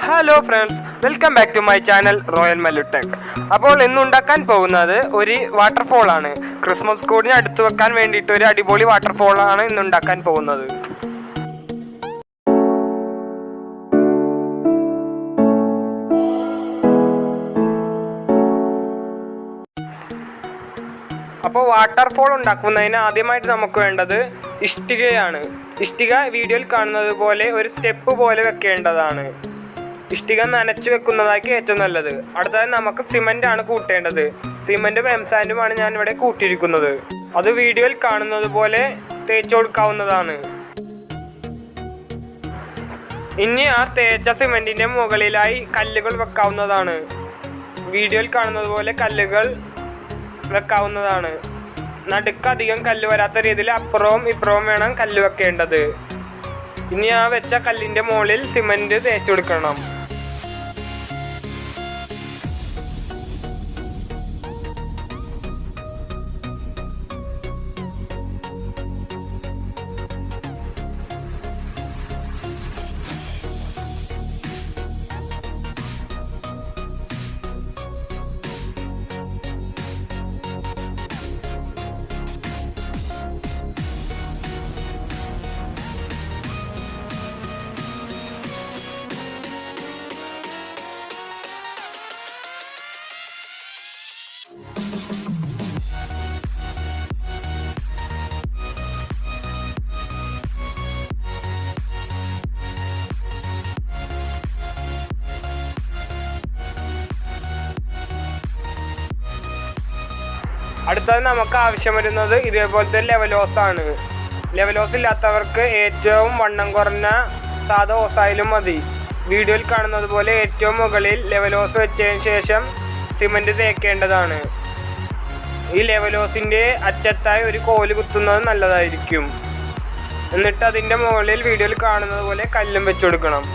Hello friends, welcome back to my channel royal Mallu tech. അപ്പോൾ ഇന്നുണ്ടാക്കാൻ പോകുന്നത് ഒരു വാട്ടർഫോൾ ആണ്. ക്രിസ്മസ് കോഡിന് അടുത്ത് വെക്കാൻ വേണ്ടിയിട്ട് ഒരു അടിപൊളി വാട്ടർഫോൾ ആണ് ഇന്നുണ്ടാക്കാൻ പോകുന്നത്. അപ്പോൾ വാട്ടർഫോൾ ഉണ്ടാക്കുന്നതിന് ആദ്യമായിട്ട് നമുക്ക് വേണ്ടത് ഇഷ്ടികയാണ്. ഇഷ്ടിക വീഡിയോയിൽ കാണുന്നത് പോലെ ഒരു സ്റ്റെപ്പ് പോലെ വെക്കേണ്ടതാണ്. ഇഷ്ടിക നനച്ച് വെക്കുന്നതായിരിക്കും ഏറ്റവും നല്ലത്. അടുത്തതായി നമുക്ക് സിമൻ്റ് ആണ് കൂട്ടേണ്ടത്. സിമൻറ്റും എംസാൻഡുമാണ് ഞാനിവിടെ കൂട്ടിയിരിക്കുന്നത്. അത് വീഡിയോയിൽ കാണുന്നത് പോലെ തേച്ച് കൊടുക്കാവുന്നതാണ്. ഇനി ആ തേച്ച സിമൻറ്റിൻ്റെ മുകളിലായി കല്ലുകൾ വെക്കാവുന്നതാണ്. വീഡിയോയിൽ കാണുന്നത് പോലെ കല്ലുകൾ വെക്കാവുന്നതാണ്. നടുക്ക് അധികം കല്ല് വരാത്ത രീതിയിൽ അപ്പുറവും ഇപ്പുറവും വേണം കല്ല് വെക്കേണ്ടത്. ഇനി ആ വെച്ച കല്ലിൻ്റെ മുകളിൽ സിമൻറ്റ് തേച്ച് കൊടുക്കണം. അടുത്തത് നമുക്ക് ആവശ്യം വരുന്നത് ഇതേപോലത്തെ ലെവലോസാണ്. ലെവലോസ് ഇല്ലാത്തവർക്ക് ഏറ്റവും വണ്ണം കുറഞ്ഞ സാധാ ഓസായാലും മതി. വീഡിയോയിൽ കാണുന്നത് പോലെ ഏറ്റവും മുകളിൽ ലെവലോസ് വെച്ചതിന് ശേഷം സിമൻറ്റ് തേക്കേണ്ടതാണ്. ഈ ലെവലോസിൻ്റെ അറ്റത്തായി ഒരു കോല് കുത്തുന്നത് നല്ലതായിരിക്കും. എന്നിട്ട് അതിൻ്റെ മുകളിൽ വീഡിയോയിൽ കാണുന്നത് പോലെ കല്ലും വെച്ച് കൊടുക്കണം.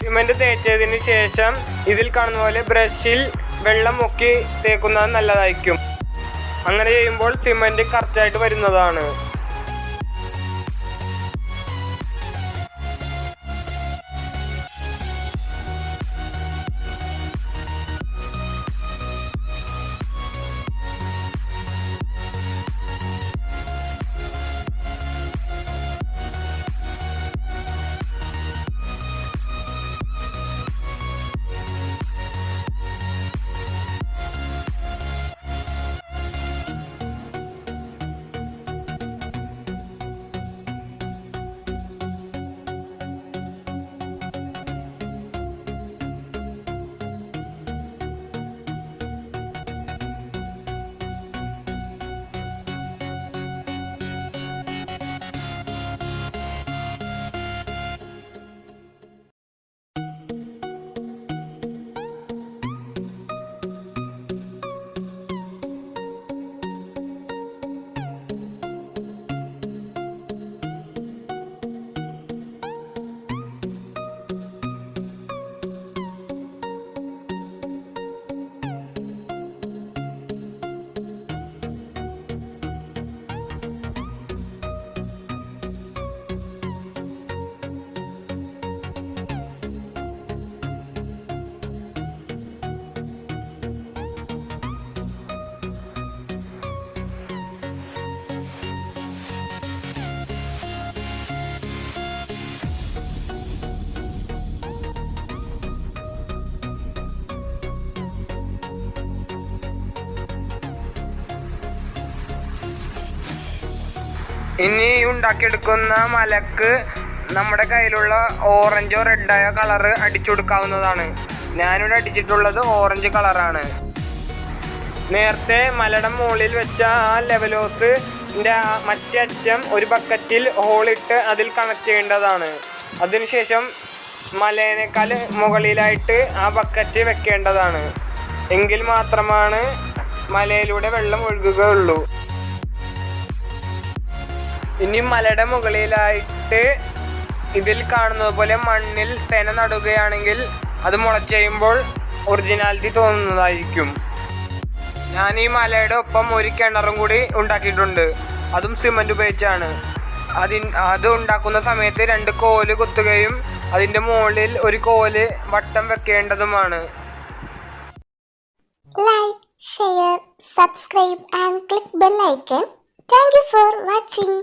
സിമൻറ്റ് തേച്ചതിന് ശേഷം ഇതിൽ കാണുന്ന പോലെ ബ്രഷിൽ വെള്ളം മുക്കി തേക്കുന്നത് നല്ലതായിരിക്കും. അങ്ങനെ ചെയ്യുമ്പോൾ സിമൻറ്റ് കറക്റ്റായിട്ട് വരുന്നതാണ്. ഇനി ഉണ്ടാക്കിയെടുക്കുന്ന മലക്ക് നമ്മുടെ കയ്യിലുള്ള ഓറഞ്ചോ റെഡായ കളറ് അടിച്ചു കൊടുക്കാവുന്നതാണ്. ഞാനിവിടെ അടിച്ചിട്ടുള്ളത് ഓറഞ്ച് കളറാണ്. നേരത്തെ മലയുടെ മുകളിൽ വെച്ച ആ ലെവലോസിൻ്റെ മറ്റേ അറ്റം ഒരു ബക്കറ്റിൽ ഹോളിട്ട് അതിൽ കണക്ട് ചെയ്യേണ്ടതാണ്. അതിനുശേഷം മലേനേക്കാൾ മുകളിലായിട്ട് ആ ബക്കറ്റ് വെക്കേണ്ടതാണ്. എങ്കിൽ മാത്രമാണ് മലയിലൂടെ വെള്ളം ഒഴുകുകയുള്ളൂ. ഇനി മലയുടെ മുകളിലായിട്ട് ഇതിൽ കാണുന്നത് പോലെ മണ്ണിൽ തെന നടുകയാണെങ്കിൽ അത് മുളച്ചുമ്പോൾ ഒറിജിനാലിറ്റി തോന്നുന്നതായിരിക്കും. ഞാൻ ഈ മലയുടെ ഒപ്പം ഒരു കിണറും കൂടി ഉണ്ടാക്കിയിട്ടുണ്ട്. അതും സിമൻറ്റ് ഉപയോഗിച്ചാണ്. അത് ഉണ്ടാക്കുന്ന സമയത്ത് 2 കോല് കുത്തുകയും അതിൻ്റെ മുകളിൽ ഒരു കോല് വട്ടം വെക്കേണ്ടതുമാണ്. Like, share, subscribe and click bell icon. Thank you for watching.